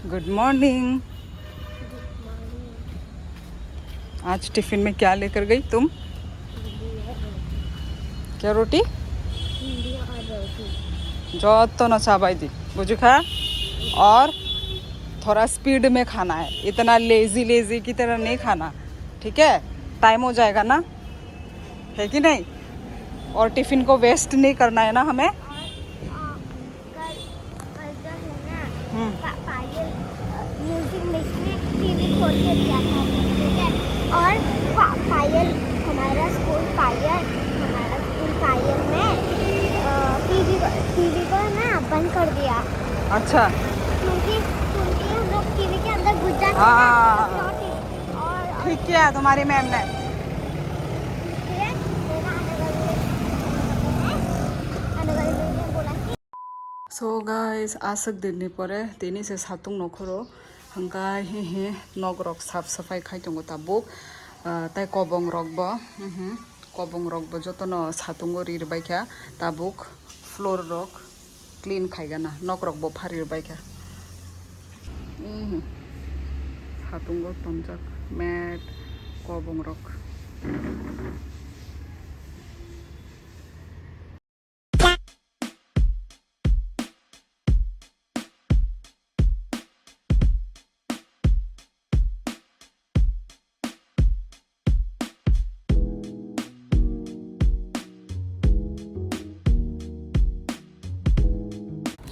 Good morning. आज tiffin में क्या लेकर गई तुम? क्या रोटी? जो तो न चाबाई दी बुझू खा। और थोड़ा स्पीड में खाना है, इतना लेजी की तरह नहीं खाना, ठीक है? टाइम हो जाएगा ना, है कि नहीं? और टिफिन को वेस्ट नहीं करना है ना हमें। म्यूजिक मिक्स में टीवी खोल के दिया था, ठीक है? और पायल हमारा स्कूल पायल में टीवी को ना बंद कर दिया। अच्छा, क्योंकि हम लोग टीवी के अंदर घुस जाते हाँ, हैं। और ठीक किया तुम्हारी मैम ने। सो गाइस आसक दिन परे तेनी से सातुंग नखरो हंगाय हे नग रक साफ सफाई खाइतंगो ताबुक ताई कबंग रक जतन सातुंगो रिरबाइखा ताबुक फ्लोर रक क्लीन खाइगाना नग रक बो फारिरबाइखा सातुंगो तंजाक मैट कबंग रक।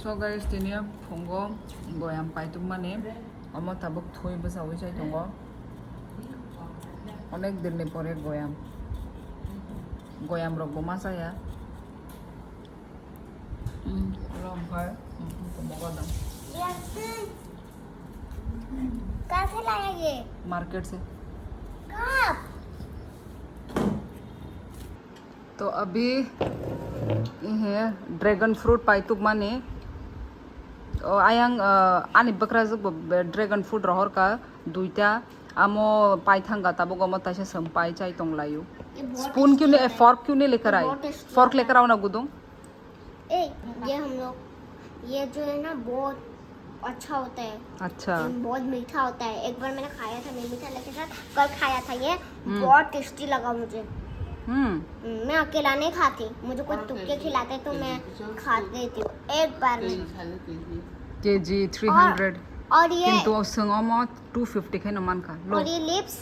So guys, dinia phongo goyam paitum mane amo tabuk thui basawi chai tongo onek din ni pore goyam rok boma saya rom khai tomoga dam कहाँ से लाया ये? मार्केट से। कब? तो अभी ये ड्रैगन फ्रूट पाइतुक माने आयांग आनि बकरा जब ड्रैगन फ्रूट रहर का दुईटा आमो पाइथांगा ताबो गमो तासे संपाई चाय तोंग लायु स्पून क्यों नहीं फॉर्क क्यों नहीं लेकर आई? फॉर्क लेकर आओ ना गुदुम। ये हम लोग ये जो है ना बहुत अच्छा होता है। अच्छा, बहुत मीठा होता है। एक बार मैंने खाया था, नहीं मीठा लेके साथ कल खाया था, ये बहुत टेस्टी लगा मुझे। मैं अकेला नहीं खाती, मुझे कोई तुक्के खिलाते तो मैं खा लेती हूँ एक बार में। केजी 300 और ये किंतु संगम 250 के नमान का लो। और ये लिप्स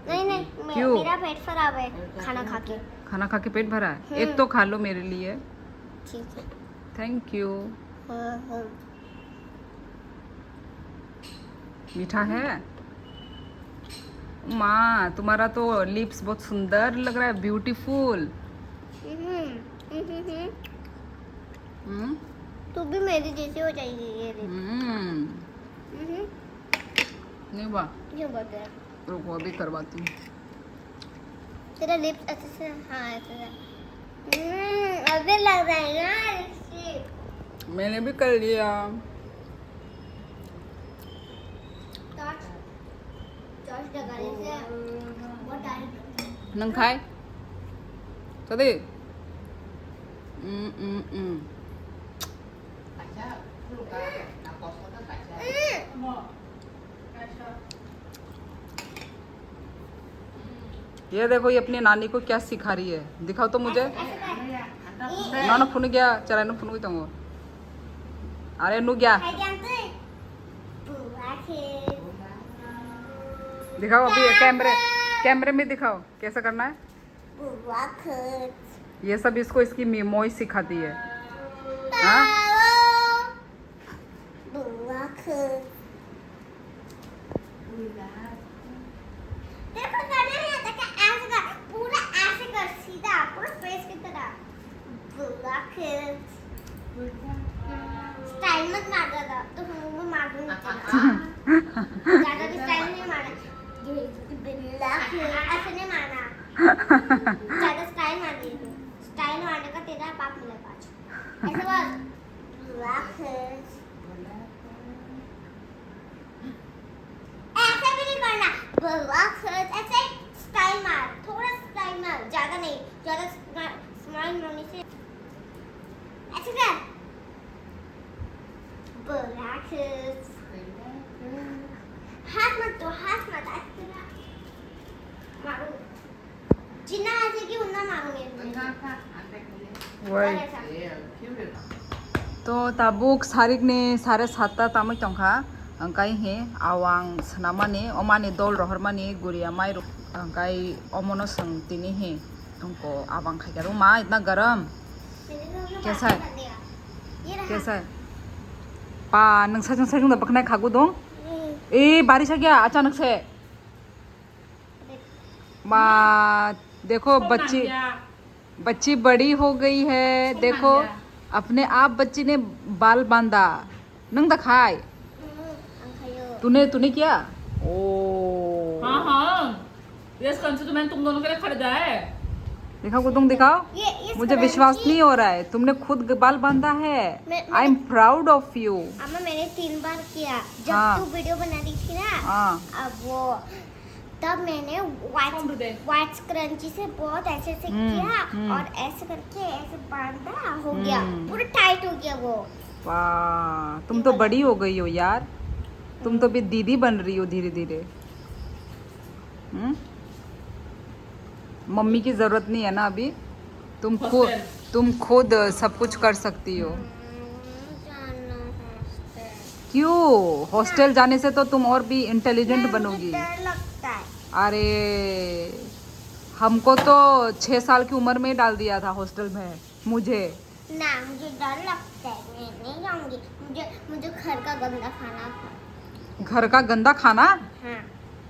नहीं क्यों? मेरा पेट खराब है खाना खा के पेट भरा है। एक तो खा लो मेरे लिए। ठीक है, थैंक यू। हाँ। मीठा है माँ, तुम्हारा तो लिप्स बहुत सुंदर लग रहा है, ब्यूटीफुल। तू भी मेरी जैसी हो जाएगी ये नहीं बा, क्यों बोल रहा है? रुको अभी करवाती हूँ। तेरा लिप्स अच्छे से, हाँ ऐसे अभी लग रहा है ना लिपस्टिक। मैंने भी कर लिया। नंग खाए चले। ये देखो ये अपनी नानी को क्या सिखा रही है, दिखाओ तो मुझे। ना फुन गया चला ना फुन गई अरे नु गया दिखाओ अभी कैमरे में दिखाओ कैसा करना है। ये सब इसको इसकी मोई सिखाती है। हाँ देखो करना है ऐसे कर, पूरा ऐसे कर, सीधा पूरा फेस की तरह। स्टाइल मत मार दादा, तो मैं मार दूंगी ज्यादा भी स्टाइल नहीं मारना, ऐसे नहीं मारना, ज्यादा स्टाइल मार दी तू। स्टाइल मारने का तेरा पाप मिलेगा आज। ऐसे बोल, ऐसे भी नहीं करना, ऐसे स्टाइल मार, थोड़ा स्टाइल मार, ज्यादा नहीं, ज्यादा स्माइल होने से ऐसे कर। वही तो tabuk sarik ni sare satta tamai tongkha angkai he awang sanamani omani dol rohormani guria mai angkai omono sang tini he तुमको awang khai karo ma itna garam कैसा है कैसा है पा नंसा जंसा जंग दबकना खागु दो ए बारिश आ गया अचानक से बा देखो बच्ची बड़ी हो गई है देखो अपने आप बच्ची ने बाल बांधा नंग दखाए तूने किया ओ हाँ ये स्कंच तो मैंने तुम दोनों के लिए खरीदा है दिखाओ गुदुंग दिखाओ मुझे विश्वास नहीं हो रहा है तुमने खुद बाल बांधा है I am proud of you अम्मा मैंने 3 बार किया जब हाँ। तू वीडियो बना रही थी ना हाँ अब वो तब मैंने व्हाइट स्क्रंची से बहुत ऐसे ऐसे किया और ऐसे करके ऐसे बांधा हो गया पूरा टाइट हो गया वो वाह तुम तो बड़ी हो गई हो यार तुम तो भी दीदी बन रही हो धीरे धीरे मम्मी की जरूरत नहीं है ना अभी तुम खुद सब कुछ कर सकती हो क्यों हॉस्टल जाने से तो तुम और भी इंटेलिजेंट बनोगी डर लगता है अरे हमको तो 6 साल की उम्र में ही डाल दिया था हॉस्टल में मुझे ना मुझे डर लगता है मैं नहीं जाऊंगी मुझे घर का गंदा खाना घर का गंदा खाना हाँ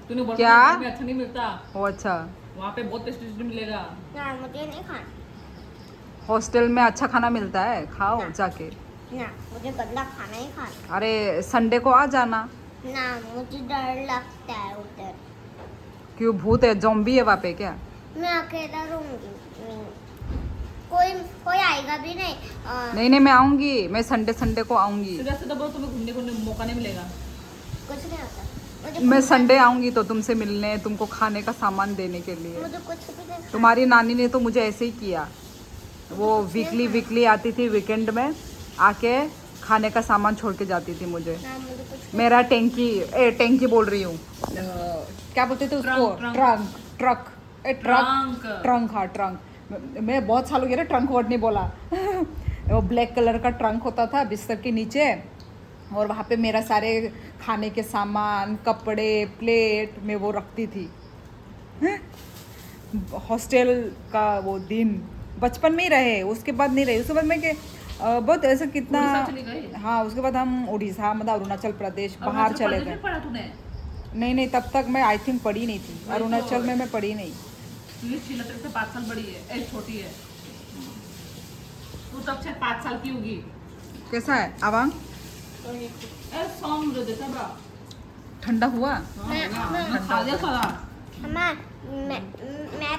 तूने बोला क्या? घर में अच्छा नहीं मिलता ओ अच्छा वहाँ पे बहुत टेस्टी मिलेगा ना मुझे नहीं खाना हॉस्टल में अच्छा खाना मिलता है खाओ जाके ना मुझे गंदा खाना ही खाना अरे संडे को आ जाना ना मुझे डर लगता है उधर क्यों भूत है ज़ॉम्बी है वहाँ पे क्या मैं अकेला रहूंगी कोई आएगा भी नहीं नहीं मैं आऊंगी मैं संडे को आऊंगी सीधा सीधा बोलो तुम्हें घूमने को मौका नहीं मिलेगा कुछ नहीं होता मैं संडे आऊंगी तो तुमसे मिलने तुमको खाने का सामान देने के लिए मुझे कुछ भी नहीं तुम्हारी नानी ने तो मुझे ऐसे ही किया वो वीकली आती थी वीकेंड में आके खाने का सामान छोड़ के जाती थी मुझे ना मुझे कुछ मेरा टैंकी बोल रही हूँ क्या बोलते थे उसको ट्रक ट्रंक हाँ ट्रंक मैं बहुत साल हो गया ना ट्रंक वर्ड नहीं बोला वो ब्लैक कलर का ट्रंक होता था बिस्तर के नीचे और वहाँ पे मेरा सारे खाने के सामान कपड़े प्लेट में वो रखती थी हॉस्टल का वो दिन बचपन में ही रहे उसके बाद नहीं रहे उसके बाद मैं बहुत ऐसा कितना उड़ीसा चली गई? हाँ उसके बाद हम उड़ीसा मतलब अरुणाचल प्रदेश बाहर चले गए पढ़ा तूने नहीं तब तक मैं आई थिंक पढ़ी नहीं थी अरुणाचल में मैं पढ़ी नहीं तू शीला से 5 साल बड़ी है छोटी है तू तब से 5 साल की होगी कैसा है आवांग सॉन्ग दे देता बा ठंडा हुआ मैं खा लिया सारा अम्मा मैं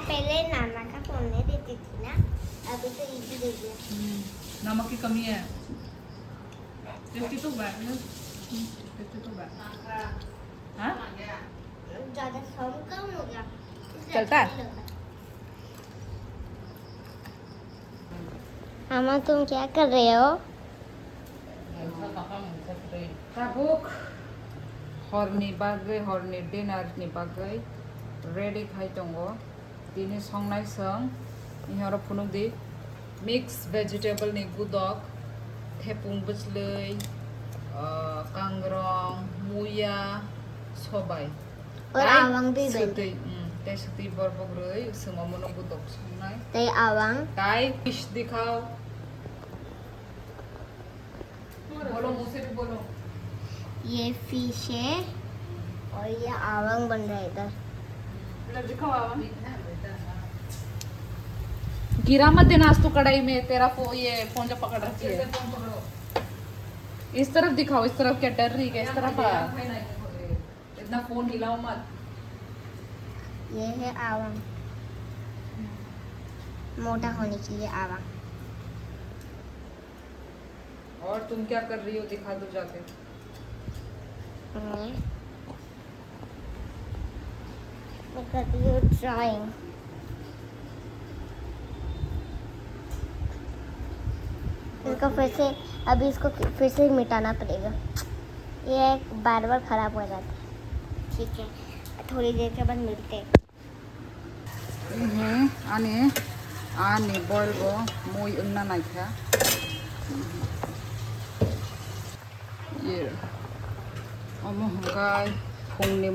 पहले नाना का फोन नहीं देती थी ना अभी तो ये दे दिया नमक की कमी है टेस्टी तो है टेस्टी तो है हाँ ज्यादा सॉन्ग कम हो गया चलता है अम्मा तुम क्या कर रहे हो tabuk horni bagai horni dinner ni bagai ready khai tongo tini songnai song ihara phunuk di mix vegetable ni gudok thepung buslei kangrong muya sobai और आवंग भी suti tai suti borbogroi sumamono gudok songnai ते आवंग tai fish dikhao बोलो मुंह से भी बोलो ये fish है और ये आवंग बन रहा है इधर गिरा मत देना आज तो कढ़ाई में तेरा ये फोन जब पकड़ रखी है इस तरफ दिखाओ इस तरफ क्या डर रही है इस तरफ इतना फोन हिलाओ मत ये है आवंग मोटा होने के लिए आवंग और तुम क्या कर रही हो दिखा दो जाके मैं कर रही हूँ ड्राइंग इसको फिर से अभी इसको फिर से मिटाना पड़ेगा ये बार बार खराब हो जाता है ठीक है थोड़ी देर के बाद मिलते हैं आणि Ani boil bo moi unna naikha. Ye. Omo hongkai phungni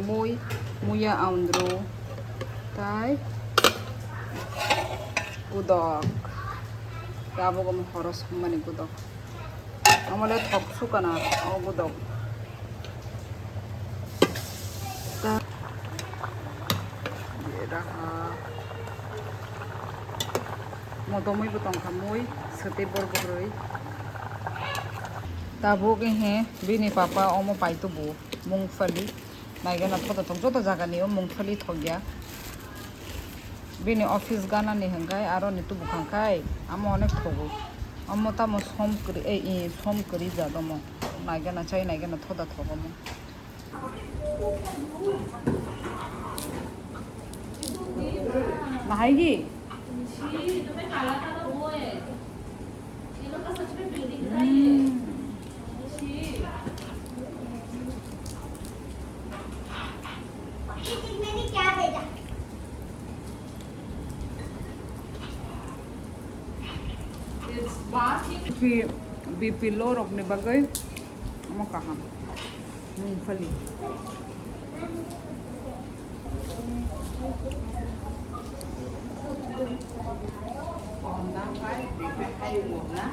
muya aundro. Tai. Udok. Gabo gom horos mani udok. Amole thoksu kana udok. Ta. Ye raha. Modomoi butong kamoi sete borboroi tabo ke he bini papa omo paitu bu mungfali naiga na thoda thok joto jaga ni mungfali thogya bini office gana ni hangai aro ni tu bukhangkai amo onek thogo amo tamo som kri jadomo naiga na chai naiga na thoda thogomo nahaigi तुम्हें काला काला वो है ये लोग का सच में building का ही है मैंने क्या भेजा बीपी लो रोकने बगै हम कहाँ मूंगफली còn đang phải bị hay một lá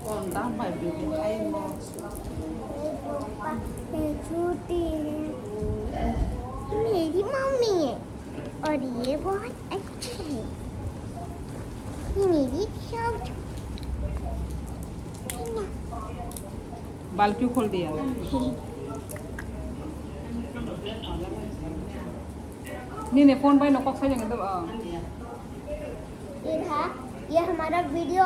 còn đang phải bị hay một छोटी है मेरी मम्मी है और ये बहुत अच्छी है ये मेरी सब बाल क्यों खोल दिया नहीं फोन भाई नौकस है जगह तो ये था ये हमारा वीडियो